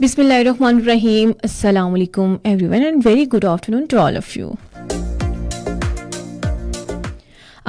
Bismillahirrahmanirrahim. Assalamu alaikum everyone and very good afternoon to all of you.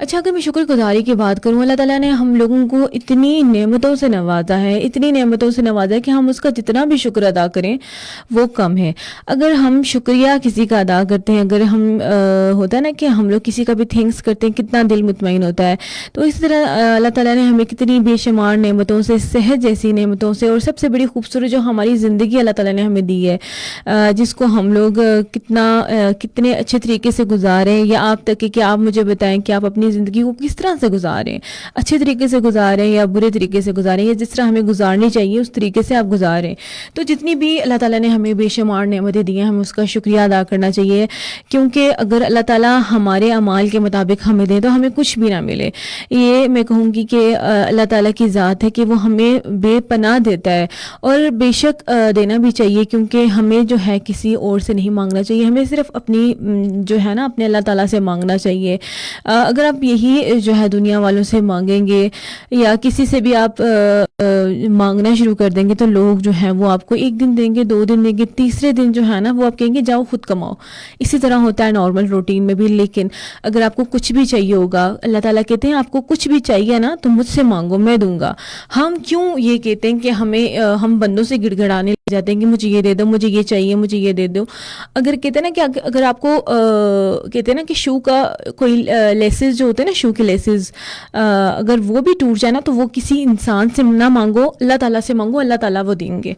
اچھا، اگر میں شکر گزاری کی بات کروں، اللہ تعالیٰ نے ہم لوگوں کو اتنی نعمتوں سے نوازا ہے، اتنی نعمتوں سے نوازا ہے کہ ہم اس کا جتنا بھی شکر ادا کریں وہ کم ہے. اگر ہم شکریہ کسی کا ادا کرتے ہیں، اگر ہم ہوتا ہے نا کہ ہم لوگ کسی کا بھی تھینکس کرتے ہیں، کتنا دل مطمئن ہوتا ہے. تو اس طرح اللہ تعالیٰ نے ہمیں کتنی بے شمار نعمتوں سے، صحت جیسی نعمتوں سے، اور سب سے بڑی خوبصورت جو ہماری زندگی اللہ تعالیٰ نے ہمیں دی ہے، جس کو ہم لوگ کتنے اچھے طریقے سے گزاریں، یا آپ تک کہ آپ مجھے بتائیں کہ آپ اپنی زندگی کو کس طرح سے گزاریں، اچھے طریقے سے گزاریں یا برے طریقے سے گزاریں، یا جس طرح ہمیں گزارنی چاہیے اس طریقے سے آپ گزاریں. تو جتنی بھی اللہ تعالیٰ نے ہمیں بے شمار نعمتیں دی ہیں، ہمیں اس کا شکریہ ادا کرنا چاہیے، کیونکہ اگر اللہ تعالیٰ ہمارے اعمال کے مطابق ہمیں دیں تو ہمیں کچھ بھی نہ ملے. یہ میں کہوں گی کہ اللہ تعالیٰ کی ذات ہے کہ وہ ہمیں بے پناہ دیتا ہے، اور بے شک دینا بھی چاہیے، کیونکہ ہمیں جو ہے کسی اور سے نہیں مانگنا چاہیے، ہمیں صرف اپنی جو ہے نا اپنے اللہ تعالیٰ سے مانگنا چاہیے. اگر آپ یہی جو ہے دنیا والوں سے مانگیں گے یا کسی سے بھی آپ مانگنا شروع کر دیں گے تو لوگ جو ہیں وہ آپ کو ایک دن دیں گے، 2 دن دیں گے، تیسرے دن جو ہے نا وہ آپ کہیں گے جاؤ خود کماؤ. اسی طرح ہوتا ہے نارمل روٹین میں بھی. لیکن اگر آپ کو کچھ بھی چاہیے ہوگا، اللہ تعالیٰ کہتے ہیں آپ کو کچھ بھی چاہیے نا تو مجھ سے مانگو، میں دوں گا. ہم کیوں یہ کہتے ہیں کہ ہم بندوں سے گڑ گڑانے لگ جاتے ہیں کہ مجھے یہ دے دو، مجھے یہ چاہیے، مجھے یہ دے دو. اگر کہتے ہیں نا کہ اگر آپ کو کہتے ہیں نا کہ شو کا کوئی لیسز جو ہوتے ہیں نا، شو کے لیسز، اگر وہ بھی ٹوٹ جائے نا تو وہ کسی انسان سے نہ مانگو، اللہ تعالیٰ سے مانگو، اللہ تعالیٰ وہ دیں گے.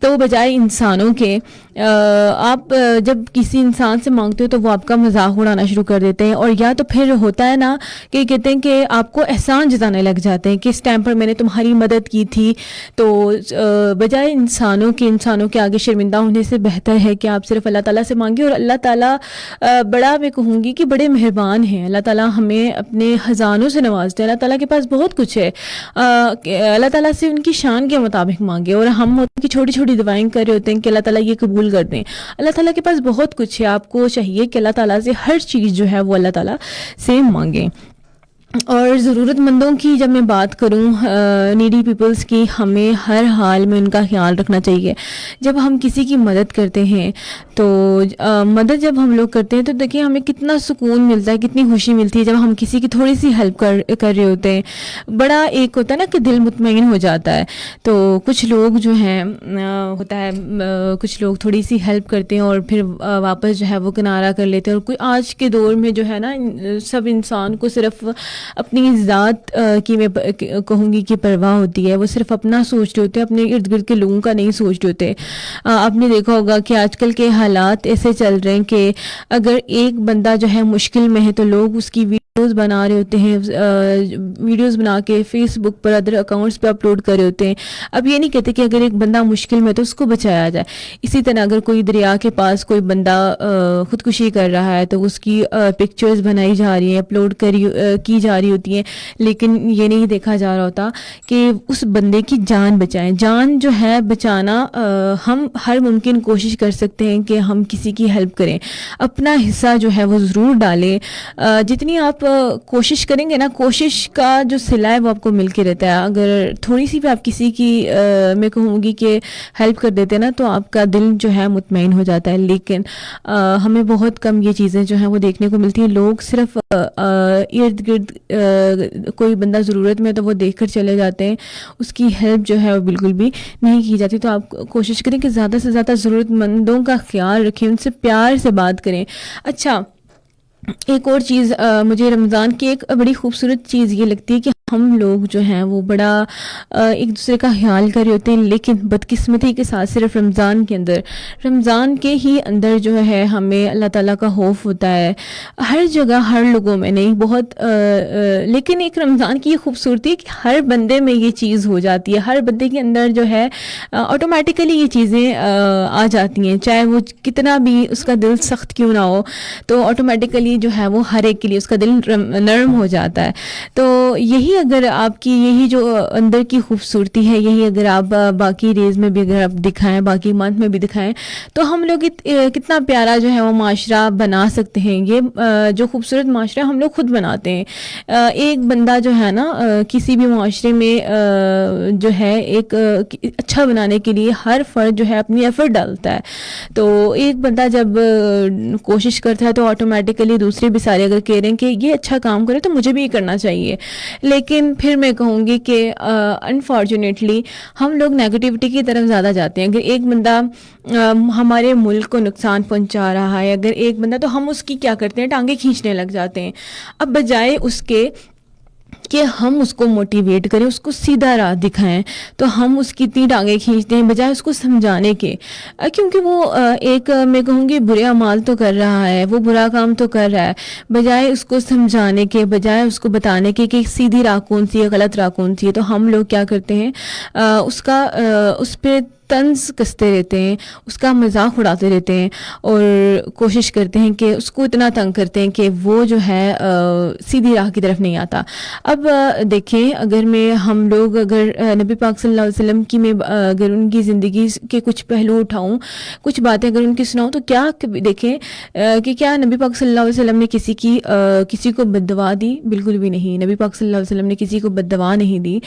تو بجائے انسانوں کے آپ جب کسی انسان سے مانگتے ہو تو وہ آپ کا مذاق اڑانا شروع کر دیتے ہیں، اور یا تو پھر ہوتا ہے نا کہ کہتے ہیں کہ آپ کو احسان جتانے لگ جاتے ہیں کہ اس ٹائم پر میں نے تمہاری مدد کی تھی. تو بجائے انسانوں کے آگے شرمندہ ہونے سے بہتر ہے کہ آپ صرف اللہ تعالیٰ سے مانگیں. اور اللہ تعالیٰ بڑا، میں کہوں گی کہ بڑے مہربان ہیں. اللہ تعالیٰ ہمیں اپنے خزانوں سے نوازتے ہیں. اللہ تعالیٰ کے پاس بہت کچھ ہے. اللہ تعالیٰ سے ان کی شان کے مطابق مانگے. اور ہم ہوتے ہیں کہ چھوٹی چھوٹی دعائیں کر رہے ہوتے ہیں کہ اللہ تعالیٰ یہ قبول کر دیں. اللہ تعالیٰ کے پاس بہت کچھ ہے. آپ کو چاہیے کہ اللہ تعالیٰ سے ہر چیز جو ہے وہ اللہ تعالیٰ سے مانگیں. اور ضرورت مندوں کی جب میں بات کروں، نیڈی پیپلز کی، ہمیں ہر حال میں ان کا خیال رکھنا چاہیے. جب ہم کسی کی مدد کرتے ہیں تو مدد جب ہم لوگ کرتے ہیں تو دیکھیں ہمیں کتنا سکون ملتا ہے، کتنی خوشی ملتی ہے جب ہم کسی کی تھوڑی سی ہیلپ کر رہے ہوتے ہیں. بڑا ایک ہوتا ہے نا کہ دل مطمئن ہو جاتا ہے. تو کچھ لوگ جو ہیں ہوتا ہے کچھ لوگ تھوڑی سی ہیلپ کرتے ہیں اور پھر واپس جو ہے وہ کنارہ کر لیتے ہیں. اور کوئی آج کے دور میں جو ہے نا سب انسان کو صرف اپنی ذات کی میں کہوں گی کہ پرواہ ہوتی ہے. وہ صرف اپنا سوچ رہے ہوتے ہیں، اپنے ارد گرد کے لوگوں کا نہیں سوچ رہے ہوتے. آپ نے دیکھا ہوگا کہ آج کل کے حالات ایسے چل رہے ہیں کہ اگر ایک بندہ جو ہے مشکل میں ہے تو لوگ اس کی ویڈیوز بنا رہے ہوتے ہیں، ویڈیوز بنا کے فیس بک پر، ادر اکاؤنٹس پہ اپلوڈ کر رہے ہوتے ہیں. اب یہ نہیں کہتے کہ اگر ایک بندہ مشکل میں تو اس کو بچایا جائے. اسی طرح اگر کوئی دریا کے پاس کوئی بندہ خودکشی کر رہا ہے تو اس کی پکچرز بنائی جا رہی ہیں، اپلوڈ کی جا رہی ہوتی ہیں، لیکن یہ نہیں دیکھا جا رہا ہوتا کہ اس بندے کی جان بچائیں. جان جو ہے بچانا، ہم ہر ممکن کوشش کر سکتے ہیں کہ ہم کسی کی ہیلپ کریں. اپنا حصہ جو ہے وہ ضرور ڈالیں. جتنی آپ کوشش کریں گے نا، کوشش کا جو صلہ ہے وہ آپ کو مل کے رہتا ہے. اگر تھوڑی سی بھی آپ کسی کی میں کہوں گی کہ ہیلپ کر دیتے ہیں نا تو آپ کا دل جو ہے مطمئن ہو جاتا ہے. لیکن ہمیں بہت کم یہ چیزیں جو ہیں وہ دیکھنے کو ملتی ہیں. لوگ صرف ارد گرد کوئی بندہ ضرورت میں تو وہ دیکھ کر چلے جاتے ہیں، اس کی ہیلپ جو ہے وہ بالکل بھی نہیں کی جاتی. تو آپ کوشش کریں کہ زیادہ سے زیادہ ضرورت مندوں کا خیال رکھیں، ان سے پیار سے بات کریں. اچھا، ایک اور چیز مجھے رمضان کی ایک بڑی خوبصورت چیز یہ لگتی ہے کہ ہم لوگ جو ہیں وہ بڑا ایک دوسرے کا خیال کر رہے ہوتے ہیں، لیکن بدقسمتی کے ساتھ صرف رمضان کے ہی اندر جو ہے ہمیں اللہ تعالیٰ کا خوف ہوتا ہے. ہر جگہ ہر لوگوں میں نہیں، بہت لیکن ایک رمضان کی یہ خوبصورتی ہے کہ ہر بندے میں یہ چیز ہو جاتی ہے. ہر بندے کے اندر جو ہے آٹومیٹیکلی یہ چیزیں آ جاتی ہیں، چاہے وہ کتنا بھی اس کا دل سخت کیوں نہ ہو، تو آٹومیٹیکلی جو ہے وہ ہر ایک کے لیے اس کا دل نرم ہو جاتا ہے. تو یہی اگر آپ کی یہی جو اندر کی خوبصورتی ہے یہی اگر آپ باقی ڈیز میں بھی اگر آپ دکھائیں, باقی منتھ میں بھی دکھائیں, تو ہم لوگ کتنا پیارا جو ہے وہ معاشرہ بنا سکتے ہیں. یہ جو خوبصورت معاشرہ ہم لوگ خود بناتے ہیں. ایک بندہ جو ہے نا کسی بھی معاشرے میں جو ہے ایک اچھا بنانے کے لیے ہر فرد جو ہے اپنی ایفرٹ ڈالتا ہے. تو ایک بندہ جب کوشش کرتا ہے تو آٹومیٹیکلی دوسرے بھی سارے اگر کہہ رہے ہیں کہ یہ اچھا کام کرے تو مجھے بھی یہ کرنا چاہیے. لیکن پھر میں کہوں گی کہ انفارچونیٹلی ہم لوگ نیگیٹیوٹی کی طرف زیادہ جاتے ہیں. اگر ایک بندہ ہمارے ملک کو نقصان پہنچا رہا ہے, اگر ایک بندہ, تو ہم اس کی کیا کرتے ہیں, ٹانگیں کھینچنے لگ جاتے ہیں. اب بجائے اس کے کہ ہم اس کو موٹیویٹ کریں, اس کو سیدھا راہ دکھائیں, تو ہم اس کی اتنی ٹانگیں کھینچتے ہیں بجائے اس کو سمجھانے کے. کیونکہ وہ ایک میں کہوں گی برے اعمال تو کر رہا ہے, وہ برا کام تو کر رہا ہے. بجائے اس کو سمجھانے کے, بجائے اس کو بتانے کے کہ سیدھی راہ کون سی ہے, غلط راہ کون سی ہے, تو ہم لوگ کیا کرتے ہیں, اس پہ طنز کستے رہتے ہیں, اس کا مذاق اڑاتے رہتے ہیں, اور کوشش کرتے ہیں کہ اس کو اتنا تنگ کرتے ہیں کہ وہ جو ہے سیدھی راہ کی طرف نہیں آتا. اب دیکھیں, ہم لوگ اگر نبی پاک صلی اللہ علیہ وسلم کی میں اگر ان کی زندگی کے کچھ پہلو اٹھاؤں, کچھ باتیں اگر ان کی سناؤں, تو کیا دیکھیں کہ کیا نبی پاک صلی اللہ علیہ وسلم نے کسی کو بد دعا دی؟ بالکل بھی نہیں. نبی پاک صلی اللہ علیہ وسلم نے کسی کو بد دعا نہیں دی.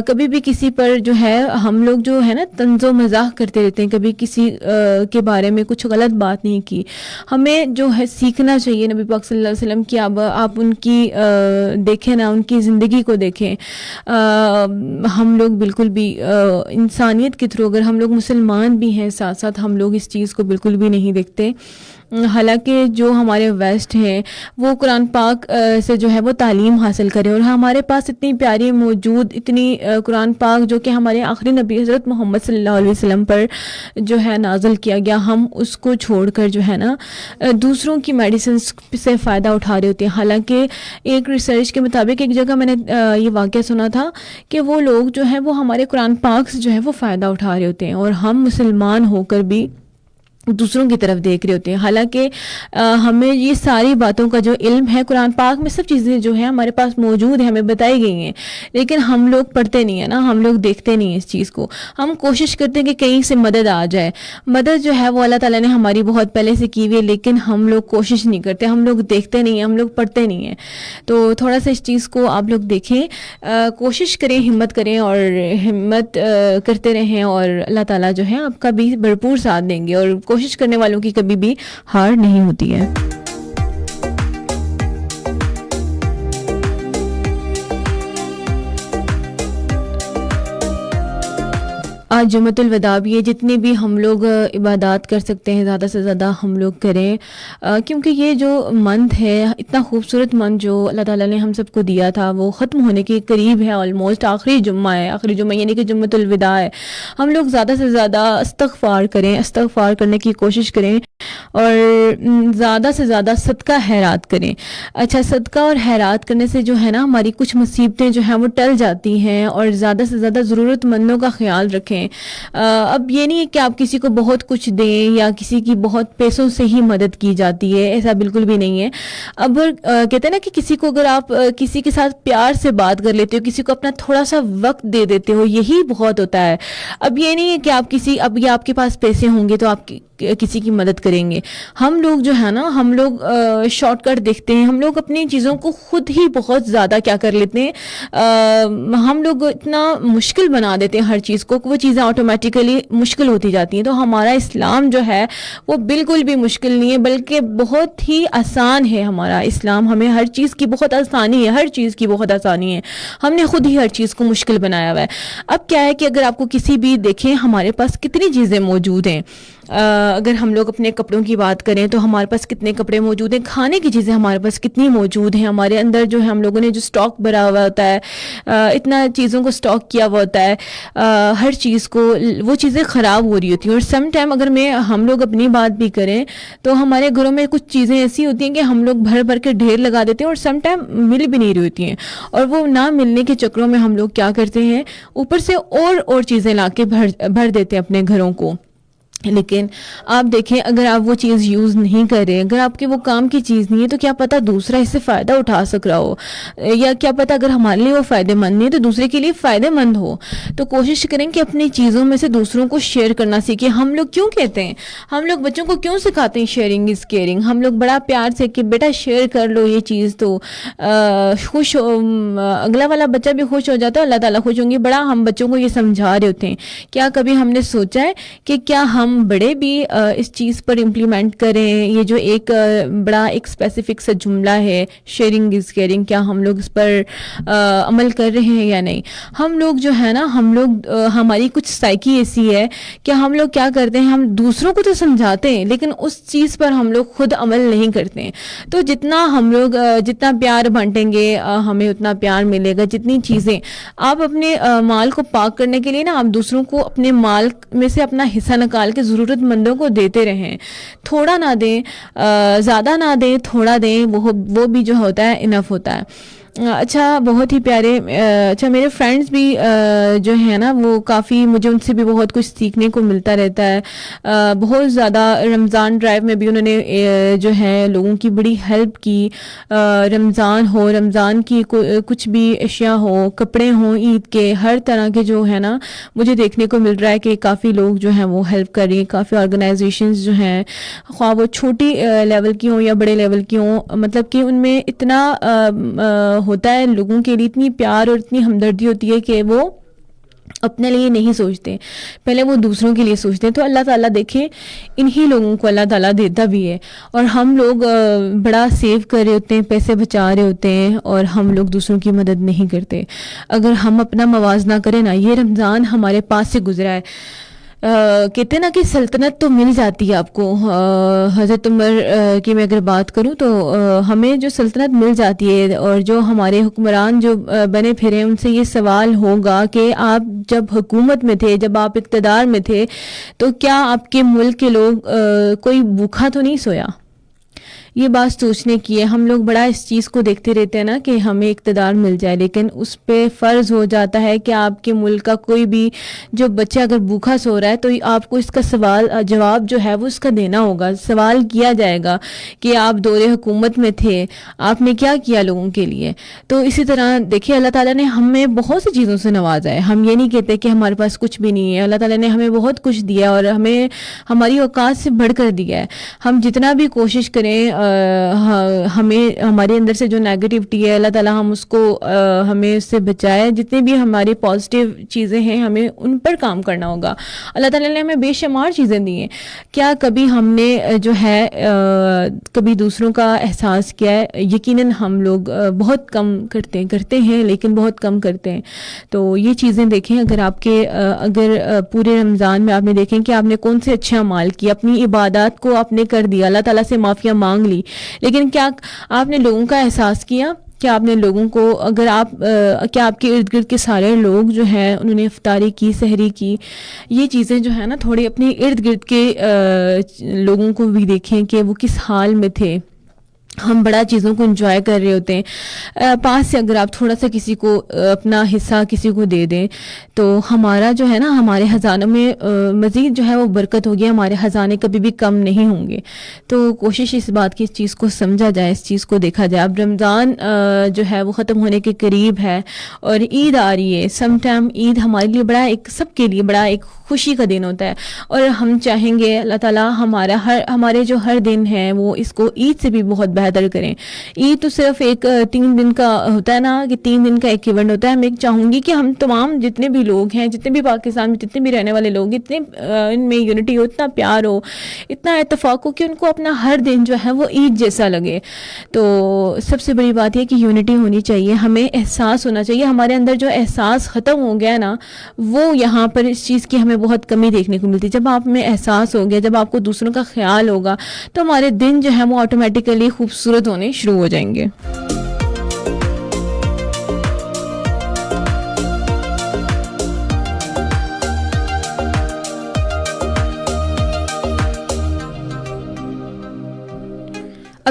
کبھی بھی کسی پر جو ہے ہم لوگ جو ہے نا طنز و مزاح کرتے رہتے ہیں, کبھی کسی کے بارے میں کچھ غلط بات نہیں کی. ہمیں جو ہے سیکھنا چاہیے نبی پاک صلی اللہ علیہ وسلم کی. آپ ان کی دیکھیں نا, ان کی زندگی کو دیکھیں. ہم لوگ بالکل بھی انسانیت کے تھرو, اگر ہم لوگ مسلمان بھی ہیں ساتھ ساتھ, ہم لوگ اس چیز کو بالکل بھی نہیں دیکھتے. حالانکہ جو ہمارے ویسٹ ہیں وہ قرآن پاک سے جو ہے وہ تعلیم حاصل کریں, اور ہمارے پاس اتنی پیاری موجود اتنی قرآن پاک جو کہ ہمارے آخری نبی حضرت محمد صلی اللہ علیہ وسلم پر جو ہے نازل کیا گیا, ہم اس کو چھوڑ کر جو ہے نا دوسروں کی میڈیسنس سے فائدہ اٹھا رہے ہوتے ہیں. حالانکہ ایک ریسرچ کے مطابق ایک جگہ میں نے یہ واقعہ سنا تھا کہ وہ لوگ جو ہیں وہ ہمارے قرآن پاک سے جو ہے وہ فائدہ اٹھا رہے ہوتے ہیں, اور ہم مسلمان ہو کر بھی دوسروں کی طرف دیکھ رہے ہوتے ہیں. حالانکہ ہمیں یہ ساری باتوں کا جو علم ہے قرآن پاک میں, سب چیزیں جو ہیں ہمارے پاس موجود ہیں, ہمیں بتائی گئی ہیں, لیکن ہم لوگ پڑھتے نہیں ہیں نا, ہم لوگ دیکھتے نہیں ہیں اس چیز کو. ہم کوشش کرتے ہیں کہ کہیں سے مدد آ جائے. مدد جو ہے وہ اللہ تعالیٰ نے ہماری بہت پہلے سے کی ہوئی ہے, لیکن ہم لوگ کوشش نہیں کرتے, ہم لوگ دیکھتے نہیں ہیں, ہم لوگ پڑھتے نہیں ہیں. تو تھوڑا سا اس چیز کو آپ لوگ دیکھیں, کوشش کریں, ہمت کریں, اور ہمت کرتے رہیں, اور اللہ تعالیٰ جو ہے آپ کا بھی بھرپور ساتھ دیں گے, اور کوشش کرنے والوں کی کبھی بھی ہار نہیں ہوتی ہے. آج جمعۃ الوداع بھی ہے. جتنی بھی ہم لوگ عبادات کر سکتے ہیں زیادہ سے زیادہ ہم لوگ کریں, کیونکہ یہ جو منتھ ہے, اتنا خوبصورت منتھ جو اللہ تعالیٰ نے ہم سب کو دیا تھا, وہ ختم ہونے کے قریب ہے. آلموسٹ آخری جمعہ ہے, آخری جمعہ یعنی کہ جمعۃ الوداع ہے. ہم لوگ زیادہ سے زیادہ استغفار کریں, استغفار کرنے کی کوشش کریں, اور زیادہ سے زیادہ صدقہ خیرات کریں. اچھا, صدقہ اور خیرات کرنے سے جو ہے نا ہماری کچھ مصیبتیں جو ہیں وہ ٹل جاتی ہیں, اور زیادہ سے زیادہ ضرورت مندوں کا خیال رکھیں. اب یہ نہیں ہے کہ آپ کسی کو بہت کچھ دیں یا کسی کی بہت پیسوں سے ہی مدد کی جاتی ہے, ایسا بالکل بھی نہیں ہے. اب کہتے ہیں نا کہ کسی کو اگر آپ کسی کے ساتھ پیار سے بات کر لیتے ہو, کسی کو اپنا تھوڑا سا وقت دے دیتے ہو, یہی بہت ہوتا ہے. اب یہ نہیں ہے کہ اب یہ آپ کے پاس پیسے ہوں گے تو آپ کسی کی مدد کریں گے. ہم لوگ جو ہے نا, ہم لوگ شارٹ کٹ دیکھتے ہیں, ہم لوگ اپنی چیزوں کو خود ہی بہت زیادہ کیا کر لیتے ہیں, ہم لوگ اتنا مشکل بنا دیتے ہیں ہر چیز کو, وہ چیزیں آٹومیٹیکلی مشکل ہوتی جاتی ہیں. تو ہمارا اسلام جو ہے وہ بالکل بھی مشکل نہیں ہے, بلکہ بہت ہی آسان ہے ہمارا اسلام. ہمیں ہر چیز کی بہت آسانی ہے, ہر چیز کی بہت آسانی ہے. ہم نے خود ہی ہر چیز کو مشکل بنایا ہوا ہے. اب کیا ہے کہ اگر آپ کو کسی بھی دیکھیں, ہمارے پاس کتنی چیزیں موجود ہیں. اگر ہم لوگ اپنے کپڑوں کی بات کریں تو ہمارے پاس کتنے کپڑے موجود ہیں, کھانے کی چیزیں ہمارے پاس کتنی موجود ہیں. ہمارے اندر جو ہے ہم لوگوں نے جو سٹاک بھرا ہوا ہوتا ہے, اتنا چیزوں کو سٹاک کیا ہوا ہوتا ہے, ہر چیز کو وہ چیزیں خراب ہو رہی ہوتی ہیں. اور سم ٹائم اگر ہم لوگ اپنی بات بھی کریں تو ہمارے گھروں میں کچھ چیزیں ایسی ہوتی ہیں کہ ہم لوگ بھر بھر کے ڈھیر لگا دیتے ہیں, اور سم ٹائم مل بھی نہیں رہی ہوتی ہیں. اور وہ نہ ملنے کے چکروں میں ہم لوگ کیا کرتے ہیں, اوپر سے اور چیزیں لا کے بھر دیتے ہیں اپنے گھروں کو. لیکن آپ دیکھیں اگر آپ وہ چیز یوز نہیں کر رہے, اگر آپ کے وہ کام کی چیز نہیں ہے, تو کیا پتہ دوسرا اس سے فائدہ اٹھا سک رہا ہو, یا کیا پتہ اگر ہمارے لیے وہ فائدہ مند نہیں ہے تو دوسرے کے لیے فائدہ مند ہو. تو کوشش کریں کہ اپنی چیزوں میں سے دوسروں کو شیئر کرنا سیکھیں. ہم لوگ کیوں کہتے ہیں, ہم لوگ بچوں کو کیوں سکھاتے ہیں شیئرنگ از کیئرنگ, ہم لوگ بڑا پیار سے کہ بیٹا شیئر کر لو یہ چیز, تو خوش اگلا والا بچہ بھی خوش ہو جاتا ہے, اللہ تعالیٰ خوش ہوں گے. بڑا ہم بچوں کو یہ سمجھا رہے ہوتے ہیں. کیا کبھی ہم نے سوچا ہے کہ کیا ہم بڑے بھی اس چیز پر امپلیمنٹ کریں, یہ جو ایک بڑا ایک اسپیسیفک سا جملہ ہے شیئرنگ از کیئرنگ, کیا ہم لوگ اس پر عمل کر رہے ہیں یا نہیں؟ ہم لوگ جو ہے نا, ہم لوگ ہماری کچھ سائیکی ایسی ہے کہ ہم لوگ کیا کرتے ہیں, ہم دوسروں کو تو سمجھاتے ہیں لیکن اس چیز پر ہم لوگ خود عمل نہیں کرتے ہیں. تو جتنا ہم لوگ جتنا پیار بانٹیں گے ہمیں اتنا پیار ملے گا. جتنی چیزیں آپ اپنے مال کو پاک کرنے کے لیے نا, آپ دوسروں کو اپنے مال میں سے اپنا حصہ نکال کے ضرورت مندوں کو دیتے رہیں. تھوڑا نہ دیں, زیادہ نہ دیں, تھوڑا دیں, وہ بھی جو ہوتا ہے انف ہوتا ہے. اچھا, بہت ہی پیارے. اچھا, میرے فرینڈس بھی جو ہیں نا وہ کافی, مجھے ان سے بھی بہت کچھ سیکھنے کو ملتا رہتا ہے. بہت زیادہ رمضان ڈرائیو میں بھی انہوں نے جو ہے لوگوں کی بڑی ہیلپ کی. رمضان ہو, رمضان کی کچھ بھی اشیاء ہو, کپڑے ہوں عید کے, ہر طرح کے جو ہے نا مجھے دیکھنے کو مل رہا ہے کہ کافی لوگ جو ہیں وہ ہیلپ کر رہی ہیں. کافی آرگنائزیشنز جو ہیں, خواہ وہ چھوٹی لیول کی ہوں یا بڑے لیول کی ہوں, مطلب کہ ان میں اتنا ہوتا ہے لوگوں کے لیے, اتنی پیار اور اتنی ہمدردی ہوتی ہے کہ وہ اپنے لیے نہیں سوچتے, پہلے وہ دوسروں کے لیے سوچتے ہیں. تو اللہ تعالیٰ دیکھیں انہی لوگوں کو اللہ تعالیٰ دیتا بھی ہے, اور ہم لوگ بڑا سیو کر رہے ہوتے ہیں, پیسے بچا رہے ہوتے ہیں, اور ہم لوگ دوسروں کی مدد نہیں کرتے. اگر ہم اپنا موازنہ کریں نا, یہ رمضان ہمارے پاس سے گزرا ہے, کہتے ہیں نا کہ سلطنت تو مل جاتی ہے آپ کو. حضرت عمر کی میں اگر بات کروں تو ہمیں جو سلطنت مل جاتی ہے, اور جو ہمارے حکمران جو بنے پھرے ان سے یہ سوال ہوگا کہ آپ جب حکومت میں تھے, جب آپ اقتدار میں تھے, تو کیا آپ کے ملک کے لوگ کوئی بھوکا تو نہیں سویا؟ یہ بات سوچنے کی ہے. ہم لوگ بڑا اس چیز کو دیکھتے رہتے ہیں نا کہ ہمیں اقتدار مل جائے, لیکن اس پہ فرض ہو جاتا ہے کہ آپ کے ملک کا کوئی بھی جو بچہ اگر بھوکا سو رہا ہے تو آپ کو اس کا جواب جو ہے وہ اس کا دینا ہوگا. سوال کیا جائے گا کہ آپ دور حکومت میں تھے, آپ نے کیا کیا لوگوں کے لیے. تو اسی طرح دیکھیے اللہ تعالیٰ نے ہمیں بہت سی چیزوں سے نوازا ہے. ہم یہ نہیں کہتے کہ ہمارے پاس کچھ بھی نہیں ہے. اللہ تعالیٰ نے ہمیں بہت کچھ دیا اور ہمیں ہماری اوقات سے بڑھ کر دیا ہے. ہم جتنا بھی کوشش کریں, ہمیں ہمارے اندر سے جو نیگیٹیوٹی ہے اللہ تعالیٰ ہم اس کو ہمیں اس سے بچائے. جتنے بھی ہماری پازیٹیو چیزیں ہیں ہمیں ان پر کام کرنا ہوگا. اللہ تعالیٰ نے ہمیں بے شمار چیزیں دی ہیں. کیا کبھی ہم نے جو ہے کبھی دوسروں کا احساس کیا ہے؟ یقیناً ہم لوگ بہت کم کرتے ہیں لیکن بہت کم کرتے ہیں. تو یہ چیزیں دیکھیں, اگر پورے رمضان میں آپ نے دیکھیں کہ آپ نے کون سے اچھے اعمال کیے, اپنی عبادات کو آپ نے کر دیا, اللہ تعالیٰ سے معافیاں مانگ لی, لیکن کیا آپ نے لوگوں کا احساس کیا؟ کیا آپ نے لوگوں کو, کیا آپ کے ارد گرد کے سارے لوگ جو ہیں انہوں نے افطاری کی, سحری کی؟ یہ چیزیں جو ہے نا تھوڑی اپنے ارد گرد کے لوگوں کو بھی دیکھیں کہ وہ کس حال میں تھے. ہم بڑا چیزوں کو انجوائے کر رہے ہوتے ہیں, پاس سے اگر آپ تھوڑا سا کسی کو اپنا حصہ کسی کو دے دیں تو ہمارا جو ہے نا ہمارے خزانوں میں مزید جو ہے وہ برکت ہوگی, ہمارے خزانے کبھی بھی کم نہیں ہوں گے. تو کوشش اس بات کی, اس چیز کو سمجھا جائے, اس چیز کو دیکھا جائے. اب رمضان جو ہے وہ ختم ہونے کے قریب ہے اور عید آ رہی ہے. سم ٹائم عید ہمارے لیے بڑا سب کے لیے بڑا ایک خوشی کا دن ہوتا ہے, اور ہم چاہیں گے اللہ تعالیٰ ہمارے جو ہر دن ہیں وہ اس کو عید سے بھی بہت بہتر کریں. عید تو صرف ایک 3 دن کا ہوتا ہے نا, کہ 3 دن کا ایک ایونٹ ہوتا ہے. میں چاہوں گی کہ ہم تمام جتنے بھی لوگ ہیں, جتنے بھی پاکستان میں جتنے بھی رہنے والے لوگ, اتنے ان میں یونٹی ہو, اتنا پیار ہو, اتنا اتفاق ہو کہ ان کو اپنا ہر دن جو ہے وہ عید جیسا لگے. تو سب سے بڑی بات یہ کہ یونٹی ہونی چاہیے, ہمیں احساس ہونا چاہیے. ہمارے اندر جو احساس ختم ہو گیا نا, وہ یہاں پر اس چیز کی ہمیں بہت کمی دیکھنے کو ملتی. جب آپ میں احساس ہو گیا, جب آپ کو دوسروں کا خیال ہوگا, تو ہمارے دن جو ہے وہ آٹومیٹیکلی خوبصورت ہونے شروع ہو جائیں گے.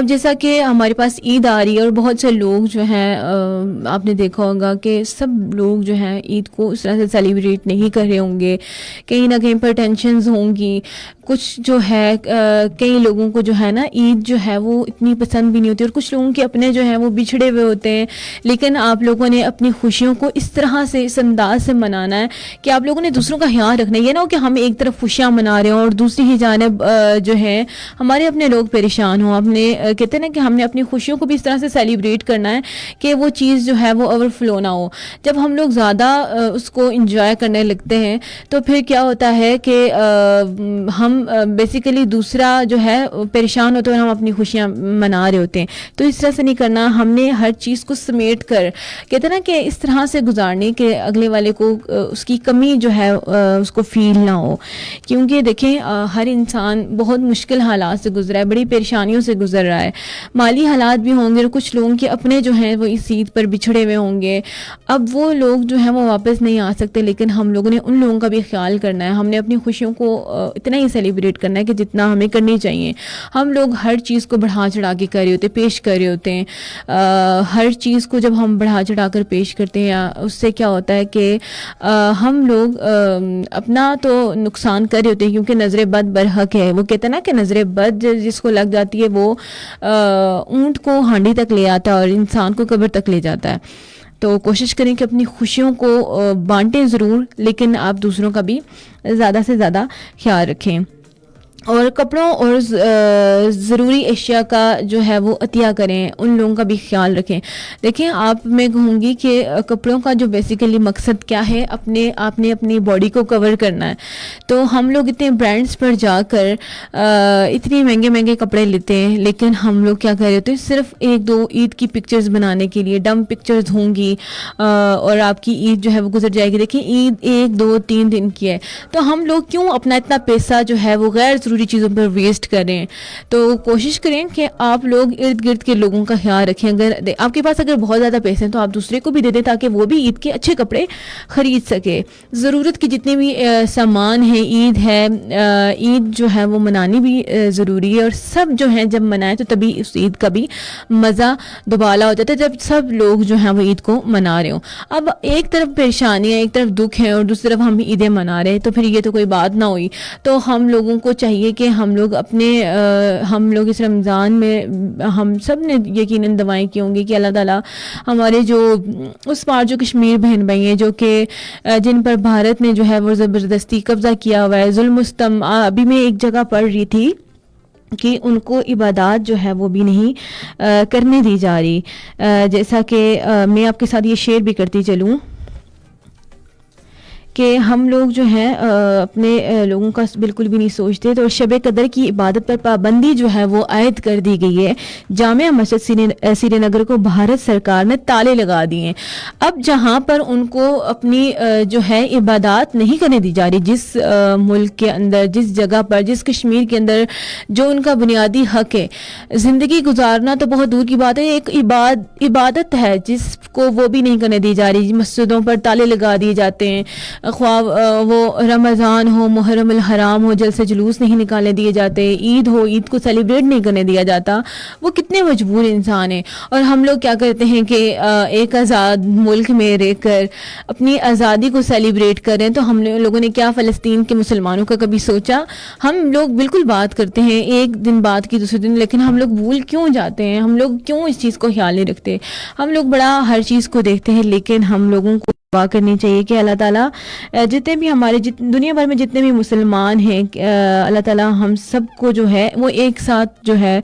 اب جیسا کہ ہمارے پاس عید آ رہی ہے اور بہت سے لوگ جو ہیں آپ نے دیکھا ہوگا کہ سب لوگ جو ہیں عید کو اس طرح سے سیلیبریٹ نہیں کر رہے ہوں گے, کہیں نہ کہیں پر ٹینشنز ہوں گی. کچھ جو ہے کئی لوگوں کو جو ہے نا عید جو ہے وہ اتنی پسند بھی نہیں ہوتی, اور کچھ لوگوں کے اپنے جو ہیں وہ بچھڑے ہوئے ہوتے ہیں. لیکن آپ لوگوں نے اپنی خوشیوں کو اس طرح سے, اس انداز سے منانا ہے کہ آپ لوگوں نے دوسروں کا خیال رکھنا ہے. یہ نہ ہو کہ ہم ایک طرف خوشیاں منا رہے ہوں اور دوسری ہی جانب جو ہے ہمارے اپنے لوگ پریشان ہوں. اپنے کہتے ہیں نا کہ ہم نے اپنی خوشیوں کو بھی اس طرح سے سیلیبریٹ کرنا ہے کہ وہ چیز جو ہے وہ اوور فلو نہ ہو. جب ہم لوگ زیادہ اس کو انجوائے کرنے لگتے ہیں تو پھر کیا ہوتا ہے کہ ہم بیسیکلی دوسرا جو ہے پریشان ہوتے ہیں, ہم اپنی خوشیاں منا رہے ہوتے ہیں. تو اس طرح سے نہیں کرنا. ہم نے ہر چیز کو سمیٹ کر کہتے ہیں نا کہ اس طرح سے گزارنے کہ اگلے والے کو اس کی کمی جو ہے اس کو فیل نہ ہو. کیونکہ دیکھیں ہر انسان بہت مشکل حالات سے گزرا ہے, بڑی پریشانیوں سے گزر رہا ہے. مالی حالات بھی ہوں گے, اور کچھ لوگوں کے اپنے جو ہیں وہ اس عید پر بچھڑے ہوئے ہوں گے. اب وہ لوگ جو ہیں وہ واپس نہیں آ سکتے, لیکن ہم لوگوں نے ان لوگوں کا بھی خیال کرنا ہے. ہم نے اپنی خوشیوں کو اتنا ہی سیلیبریٹ کرنا ہے کہ جتنا ہمیں کرنی چاہیے. ہم لوگ ہر چیز کو بڑھا چڑھا کے کر رہے ہوتے, پیش کر رہے ہوتے ہیں. ہر چیز کو جب ہم بڑھا چڑھا کر پیش کرتے ہیں, اس سے کیا ہوتا ہے کہ ہم لوگ اپنا تو نقصان کر رہے ہوتے ہیں, کیونکہ نظر بد برحق ہے. وہ کہتے ہیں نا کہ نظر بد جس کو لگ جاتی ہے وہ اونٹ کو ہانڈی تک لے آتا ہے اور انسان کو قبر تک لے جاتا ہے. تو کوشش کریں کہ اپنی خوشیوں کو بانٹیں ضرور, لیکن آپ دوسروں کا بھی زیادہ سے زیادہ خیال رکھیں. اور کپڑوں اور ضروری اشیاء کا جو ہے وہ عطیہ کریں, ان لوگوں کا بھی خیال رکھیں. دیکھیں آپ میں کہوں گی کہ کپڑوں کا جو بیسیکلی مقصد کیا ہے, آپ نے اپنی باڈی کو کور کرنا ہے. تو ہم لوگ اتنے برانڈس پر جا کر اتنے مہنگے مہنگے کپڑے لیتے ہیں, لیکن ہم لوگ کیا کر رہے ہوتے ہیں, صرف ایک دو عید کی پکچرز بنانے کے لیے. ڈم پکچرز ہوں گی اور آپ کی عید جو ہے وہ گزر جائے گی. دیکھیں عید 1 2 3 دن کی ہے, تو ہم لوگ کیوں اپنا اتنا پیسہ جو ہے وہ غیر ضروری چیزوں پر ویسٹ کریں. تو کوشش کریں کہ آپ لوگ ارد گرد کے لوگوں کا خیال رکھیں. اگر آپ کے پاس اگر بہت زیادہ پیسے ہیں تو آپ دوسرے کو بھی دے دیں, تاکہ وہ بھی عید کے اچھے کپڑے خرید سکے. ضرورت کی جتنے بھی سامان ہیں, عید ہے, عید جو ہے وہ منانی بھی ضروری ہے. اور سب جو ہیں جب منائیں تو تبھی اس عید کا بھی مزہ دوبالا ہو جاتا ہے, جب سب لوگ جو ہیں وہ عید کو منا رہے ہوں. اب ایک طرف پریشانی ہے, ایک طرف دکھ ہے, اور دوسری طرف ہم عیدیں منا رہے ہیں, تو پھر یہ تو کوئی بات نہ ہوئی. تو ہم لوگوں کو چاہیے کہ ہم لوگ ہم لوگ اس رمضان میں ہم سب نے یقیناً دعائیں کی ہوں گی کہ اللہ تعالیٰ ہمارے جو اس پار جو کشمیر بہن بھائی ہیں, جو کہ جن پر بھارت نے جو ہے وہ زبردستی قبضہ کیا ہوا ہے, ظلم و ستم. ابھی میں ایک جگہ پڑھ رہی تھی کہ ان کو عبادات جو ہے وہ بھی نہیں کرنے دی جا رہی. جیسا کہ میں آپ کے ساتھ یہ شیئر بھی کرتی چلوں کہ ہم لوگ جو ہیں اپنے لوگوں کا بالکل بھی نہیں سوچتے. تو شب قدر کی عبادت پر پابندی جو ہے وہ عائد کر دی گئی ہے. جامع مسجد سری نگر کو بھارت سرکار نے تالے لگا دیے ہیں. اب جہاں پر ان کو اپنی جو ہے عبادات نہیں کرنے دی جا رہی, جس ملک کے اندر, جس جگہ پر, جس کشمیر کے اندر جو ان کا بنیادی حق ہے, زندگی گزارنا تو بہت دور کی بات ہے, ایک عبادت ہے جس کو وہ بھی نہیں کرنے دی جا رہی. مسجدوں پر تالے لگا دیے جاتے ہیں, خواہ وہ رمضان ہو, محرم الحرام ہو, جلسے جلوس نہیں نکالنے دیے جاتے, عید ہو, عید کو سیلیبریٹ نہیں کرنے دیا جاتا. وہ کتنے مجبور انسان ہیں. اور ہم لوگ کیا کرتے ہیں کہ ایک آزاد ملک میں رہ کر اپنی آزادی کو سیلیبریٹ کریں. تو ہم لوگوں نے کیا فلسطین کے مسلمانوں کا کبھی سوچا؟ ہم لوگ بالکل بات کرتے ہیں ایک دن بعد کی دوسرے دن, لیکن ہم لوگ بھول کیوں جاتے ہیں؟ ہم لوگ کیوں اس چیز کو خیال نہیں رکھتے؟ ہم لوگ بڑا ہر چیز کو دیکھتے ہیں, لیکن ہم لوگوں کو دعا کرنی چاہیے کہ اللہ تعالیٰ جتنے بھی ہمارے دنیا بھر میں جتنے بھی مسلمان ہیں, اللہ تعالیٰ ہم سب کو جو ہے وہ ایک ساتھ جو ہے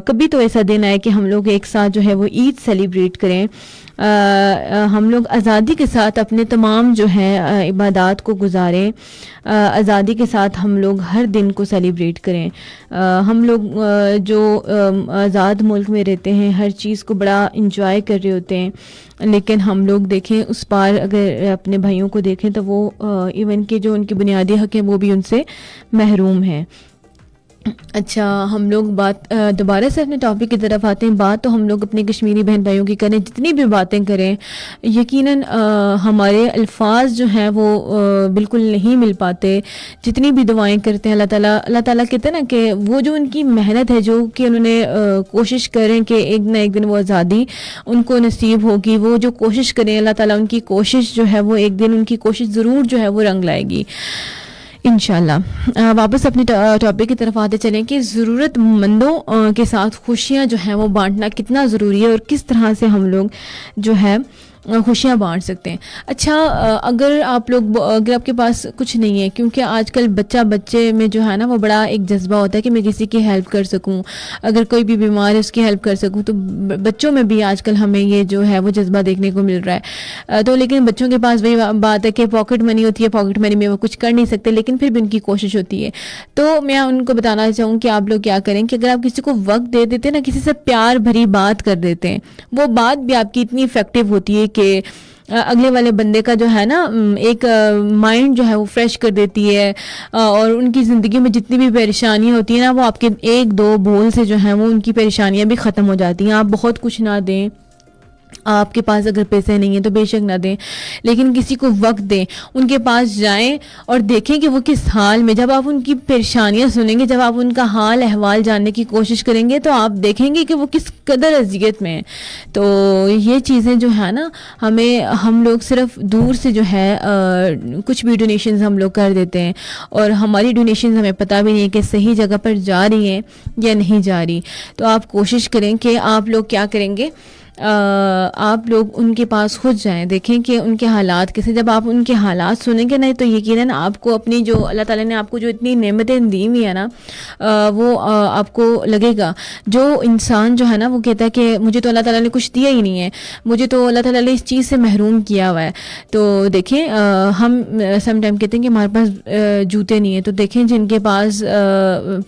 کبھی تو ایسا دن آئے کہ ہم لوگ ایک ساتھ جو ہے وہ عید سیلیبریٹ کریں. ہم لوگ آزادی کے ساتھ اپنے تمام جو ہے عبادات کو گزاریں, آزادی کے ساتھ ہم لوگ ہر دن کو سیلیبریٹ کریں. ہم لوگ جو آزاد ملک میں رہتے ہیں ہر چیز کو بڑا انجوائے کر رہے ہوتے ہیں, لیکن ہم لوگ دیکھیں اس پار اگر اپنے بھائیوں کو دیکھیں تو وہ ایون کہ جو ان کی بنیادی حق ہیں وہ بھی ان سے محروم ہیں. اچھا، ہم لوگ بات دوبارہ سے اپنے ٹاپک کی طرف آتے ہیں. بات تو ہم لوگ اپنے کشمیری بہن بھائیوں کی کریں، جتنی بھی باتیں کریں یقیناً ہمارے الفاظ جو ہیں وہ بالکل نہیں مل پاتے. جتنی بھی دعائیں کرتے ہیں اللہ تعالیٰ کہتے ہیں نا کہ وہ جو ان کی محنت ہے، جو کہ انہوں نے کوشش کریں کہ ایک نہ ایک دن وہ آزادی ان کو نصیب ہوگی، وہ جو کوشش کریں اللہ تعالیٰ ان کی کوشش جو ہے وہ ایک دن ان کی کوشش ضرور جو ہے وہ رنگ لائے گی انشاءاللہ. واپس اپنے ٹاپک کی طرف آتے چلیں کہ ضرورت مندوں کے ساتھ خوشیاں جو ہیں وہ بانٹنا کتنا ضروری ہے اور کس طرح سے ہم لوگ جو ہے خوشیاں بانٹ سکتے ہیں. اچھا، اگر آپ کے پاس کچھ نہیں ہے، کیونکہ آج کل بچے میں جو ہے نا وہ بڑا ایک جذبہ ہوتا ہے کہ میں کسی کی ہیلپ کر سکوں، اگر کوئی بھی بیمار ہے اس کی ہیلپ کر سکوں. تو بچوں میں بھی آج کل ہمیں یہ جو ہے وہ جذبہ دیکھنے کو مل رہا ہے. تو لیکن بچوں کے پاس وہی بات ہے کہ پاکٹ منی ہوتی ہے، پاکٹ منی میں وہ کچھ کر نہیں سکتے، لیکن پھر بھی ان کی کوشش ہوتی ہے. تو میں ان کو بتانا چاہوں کہ آپ لوگ کیا کریں کہ اگر آپ کسی کو وقت دے دیتے ہیں نا، کسی سے پیار بھری بات کر دیتے ہیں، وہ بات بھی آپ کی اتنی افیکٹو ہوتی ہے کہ اگلے والے بندے کا جو ہے نا ایک مائنڈ جو ہے وہ فریش کر دیتی ہے، اور ان کی زندگی میں جتنی بھی پریشانیاں ہوتی ہیں نا وہ آپ کے ایک دو بول سے جو ہیں وہ ان کی پریشانیاں بھی ختم ہو جاتی ہیں. آپ بہت کچھ نہ دیں، آپ کے پاس اگر پیسے نہیں ہیں تو بے شک نہ دیں، لیکن کسی کو وقت دیں، ان کے پاس جائیں اور دیکھیں کہ وہ کس حال میں. جب آپ ان کی پریشانیاں سنیں گے، جب آپ ان کا حال احوال جاننے کی کوشش کریں گے تو آپ دیکھیں گے کہ وہ کس قدر اذیت میں ہیں. تو یہ چیزیں جو ہے نا ہم لوگ صرف دور سے جو ہے کچھ بھی ڈونیشنز ہم لوگ کر دیتے ہیں، اور ہماری ڈونیشنز ہمیں پتہ بھی نہیں ہے کہ صحیح جگہ پر جا رہی ہیں یا نہیں جا رہی. تو آپ کوشش کریں کہ آپ لوگ کیا کریں گے، آپ لوگ ان کے پاس خود جائیں، دیکھیں کہ ان کے حالات کیسے. جب آپ ان کے حالات سنیں گے نہیں تو یقیناً آپ کو اپنی جو اللہ تعالیٰ نے آپ کو جو اتنی نعمتیں دی ہوئی ہیں نا وہ آپ کو لگے گا. جو انسان جو ہے نا وہ کہتا ہے کہ مجھے تو اللہ تعالیٰ نے کچھ دیا ہی نہیں ہے، مجھے تو اللہ تعالیٰ نے اس چیز سے محروم کیا ہوا ہے. تو دیکھیں ہم سم ٹائم کہتے ہیں کہ ہمارے پاس جوتے نہیں ہیں، تو دیکھیں جن کے پاس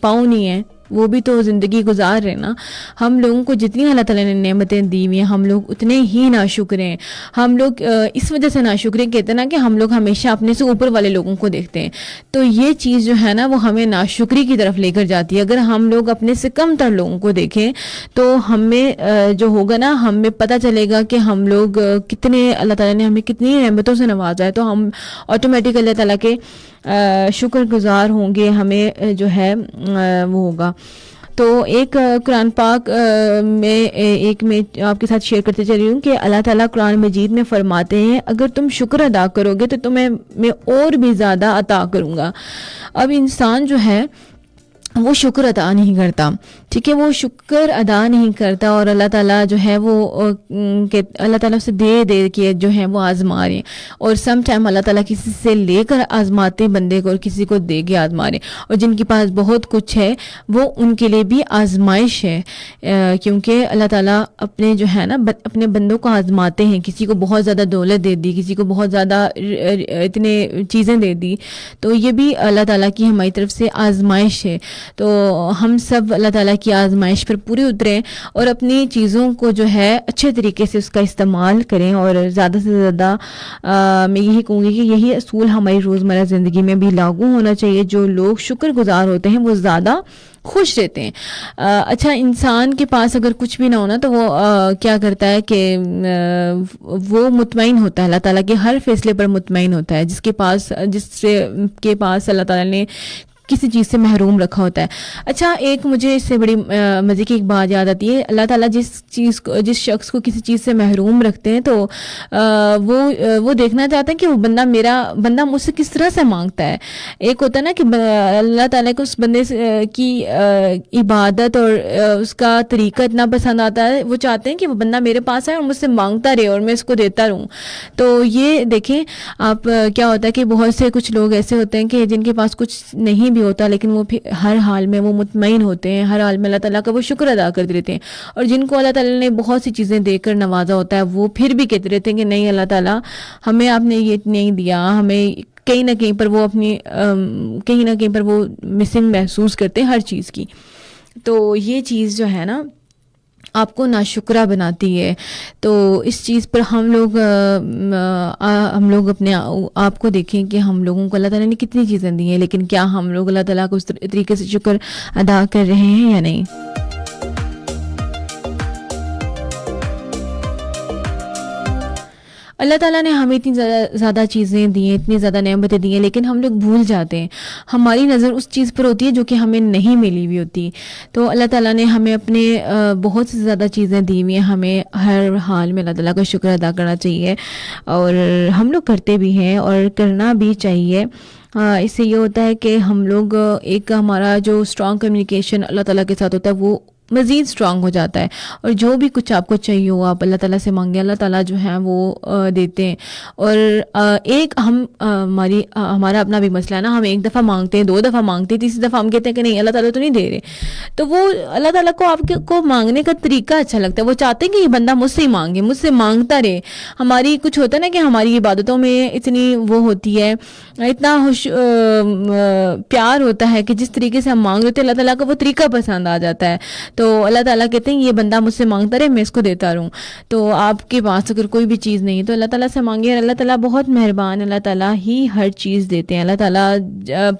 پاؤں نہیں ہیں وہ بھی تو زندگی گزار رہے نا. ہم لوگوں کو جتنی اللہ تعالیٰ نے نعمتیں دی ہوئی ہیں ہم لوگ اتنے ہی ناشکر ہیں. ہم لوگ اس وجہ سے ناشکر ہیں، کہتے ہیں نا کہ ہم لوگ ہمیشہ اپنے سے اوپر والے لوگوں کو دیکھتے ہیں. تو یہ چیز جو ہے نا وہ ہمیں ناشکری کی طرف لے کر جاتی ہے. اگر ہم لوگ اپنے سے کم تر لوگوں کو دیکھیں تو ہمیں جو ہوگا نا ہمیں پتہ چلے گا کہ ہم لوگ کتنے اللہ تعالیٰ نے ہمیں کتنی نعمتوں سے نوازا ہے. تو ہم آٹومیٹک اللہ تعالیٰ کے شکر گزار ہوں گے، ہمیں جو ہے وہ ہوگا. تو ایک قرآن پاک میں میں آپ کے ساتھ شیئر کرتے چل رہی ہوں کہ اللہ تعالیٰ قرآن مجید میں فرماتے ہیں اگر تم شکر ادا کرو گے تو تمہیں میں اور بھی زیادہ عطا کروں گا. اب انسان جو ہے وہ شکر ادا نہیں کرتا، ٹھیک ہے، وہ شکر ادا نہیں کرتا، اور اللہ تعالیٰ جو ہے وہ اللہ تعالیٰ سے دے کے جو ہے وہ آزما رہے ہیں. اور سم ٹائم اللہ تعالیٰ کسی سے لے کر آزماتے بندے کو اور کسی کو دے کے آزما رہے ہیں. اور جن کے پاس بہت کچھ ہے وہ ان کے لیے بھی آزمائش ہے، کیونکہ اللہ تعالیٰ اپنے جو ہے نا اپنے بندوں کو آزماتے ہیں. کسی کو بہت زیادہ دولت دے دی، کسی کو بہت زیادہ اتنے چیزیں دے دی، تو یہ بھی اللہ تعالیٰ کی ہماری طرف سے آزمائش ہے. تو ہم سب اللہ تعالیٰ کی آزمائش پر پورے اتریں اور اپنی چیزوں کو جو ہے اچھے طریقے سے اس کا استعمال کریں. اور زیادہ سے زیادہ میں یہی کہوں گی کہ یہی اصول ہماری روزمرہ زندگی میں بھی لاگو ہونا چاہیے. جو لوگ شکر گزار ہوتے ہیں وہ زیادہ خوش رہتے ہیں. اچھا، انسان کے پاس اگر کچھ بھی نہ ہونا تو وہ کیا کرتا ہے کہ وہ مطمئن ہوتا ہے، اللہ تعالیٰ کے ہر فیصلے پر مطمئن ہوتا ہے. جس کے پاس اللہ تعالیٰ نے کسی چیز سے محروم رکھا ہوتا ہے. اچھا، ایک مجھے اس سے بڑی مزے کی ایک بات یاد آتی ہے. اللہ تعالیٰ جس شخص کو کسی چیز سے محروم رکھتے ہیں تو وہ دیکھنا چاہتے ہیں کہ وہ بندہ مجھ سے کس طرح سے مانگتا ہے. ایک ہوتا ہے نا کہ اللہ تعالیٰ کو اس بندے کی عبادت اور اس کا طریقہ اتنا پسند آتا ہے، وہ چاہتے ہیں کہ وہ بندہ میرے پاس آئے اور مجھ سے مانگتا رہے اور میں اس کو دیتا رہوں. تو یہ دیکھیں آپ کیا ہوتا ہے کہ بہت سے کچھ لوگ ایسے ہوتے ہیں کہ جن کے پاس کچھ نہیں بھی ہوتا لیکن وہ پھر ہر حال میں وہ مطمئن ہوتے ہیں، ہر حال میں اللہ تعالیٰ کا وہ شکر ادا کرتے رہتے ہیں. اور جن کو اللہ تعالیٰ نے بہت سی چیزیں دے کر نوازا ہوتا ہے وہ پھر بھی کہتے رہتے ہیں کہ نہیں اللہ تعالیٰ ہمیں آپ نے یہ نہیں دیا. ہمیں کہیں نہ کہیں پر وہ مسنگ محسوس کرتے ہیں ہر چیز کی. تو یہ چیز جو ہے نا آپ کو ناشکرہ بناتی ہے. تو اس چیز پر ہم لوگ اپنے آپ کو دیکھیں کہ ہم لوگوں کو اللہ تعالیٰ نے کتنی چیزیں دی ہیں، لیکن کیا ہم لوگ اللہ تعالیٰ کو اس طریقے سے شکر ادا کر رہے ہیں یا نہیں. اللہ تعالیٰ نے ہمیں اتنی زیادہ چیزیں دی ہیں، اتنی زیادہ نعمتیں دی ہیں، لیکن ہم لوگ بھول جاتے ہیں. ہماری نظر اس چیز پر ہوتی ہے جو کہ ہمیں نہیں ملی ہوئی ہوتی. تو اللہ تعالیٰ نے ہمیں اپنے بہت سے زیادہ چیزیں دی ہوئی ہیں. ہمیں ہر حال میں اللہ تعالیٰ کا شکر ادا کرنا چاہیے، اور ہم لوگ کرتے بھی ہیں اور کرنا بھی چاہیے. اس سے یہ ہوتا ہے کہ ہم لوگ ایک ہمارا جو اسٹرانگ کمیونیکیشن اللہ تعالیٰ کے ساتھ ہوتا ہے وہ مزید اسٹرانگ ہو جاتا ہے. اور جو بھی کچھ آپ کو چاہیے ہو آپ اللہ تعالیٰ سے مانگیں، اللہ تعالیٰ جو ہیں وہ دیتے ہیں. اور ایک ہمارا اپنا بھی مسئلہ ہے نا، ہم ایک دفعہ مانگتے ہیں، 2 دفعہ مانگتے ہیں، تیسری دفعہ ہم کہتے ہیں کہ نہیں اللہ تعالیٰ تو نہیں دے رہے. تو وہ اللہ تعالیٰ کو آپ کو مانگنے کا طریقہ اچھا لگتا ہے. وہ چاہتے ہیں کہ یہ بندہ مجھ سے ہی مانگے، مجھ سے مانگتا رہے. ہماری کچھ ہوتا ہے نا کہ ہماری عبادتوں میں اتنی وہ ہوتی ہے، اتنا پیار ہوتا ہے کہ جس طریقے سے ہم مانگ رہے ہوتے ہیں اللہ تعالیٰ کو وہ طریقہ پسند آ جاتا ہے. تو اللہ تعالیٰ کہتے ہیں یہ بندہ مجھ سے مانگتا رہے، میں اس کو دیتا رہوں. تو آپ کے پاس اگر کوئی بھی چیز نہیں تو اللہ تعالیٰ سے مانگے، اور اللہ تعالیٰ بہت مہربان، اللہ تعالیٰ ہی ہر چیز دیتے ہیں. اللہ تعالیٰ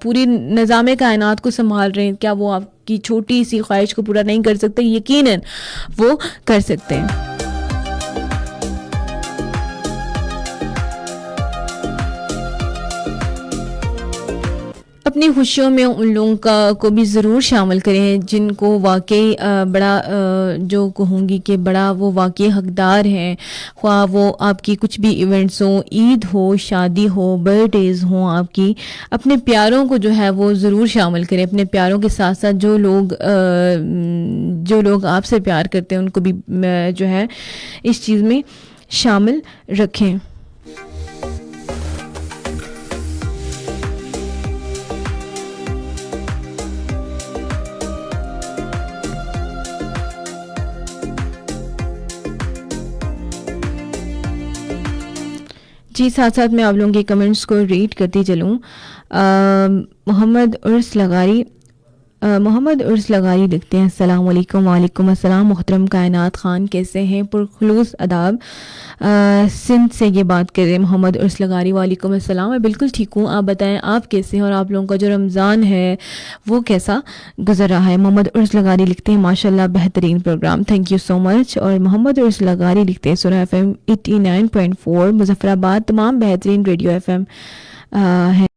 پوری نظام کائنات کو سنبھال رہے ہیں. کیا وہ آپ کی چھوٹی سی خواہش کو پورا نہیں کر سکتے؟ یقیناً وہ کر سکتے ہیں. اپنی خوشیوں میں ان لوگوں کو بھی ضرور شامل کریں جن کو واقعی بڑا جو کہوں گی کہ بڑا وہ واقعی حقدار ہیں. خواہ وہ آپ کی کچھ بھی ایونٹس ہوں، عید ہو، شادی ہو، برتھ ڈیز ہوں آپ کی، اپنے پیاروں کو جو ہے وہ ضرور شامل کریں. اپنے پیاروں کے ساتھ ساتھ جو لوگ آپ سے پیار کرتے ہیں ان کو بھی جو ہے اس چیز میں شامل رکھیں. جی ساتھ ساتھ میں آپ لوگوں کے کمنٹس کو ریڈ کرتی چلوں. محمد عرس لغاری لکھتے ہیں السلام علیکم. وعلیکم السلام محترم کائنات خان، کیسے ہیں؟ پرخلوص آداب. سندھ سے یہ بات کر رہے ہیں محمد عرس لغاری. وعلیکم السلام. میں بالکل ٹھیک ہوں، آپ بتائیں آپ کیسے ہیں اور آپ لوگوں کا جو رمضان ہے وہ کیسا گزر رہا ہے؟ محمد عرس لغاری لکھتے ہیں ماشاء اللہ بہترین پروگرام، تھینک یو سو مچ. اور محمد عرس لغاری لکھتے ہیں سنا FM 89.4 مظفر آباد، تمام بہترین ریڈیو FM ہیں.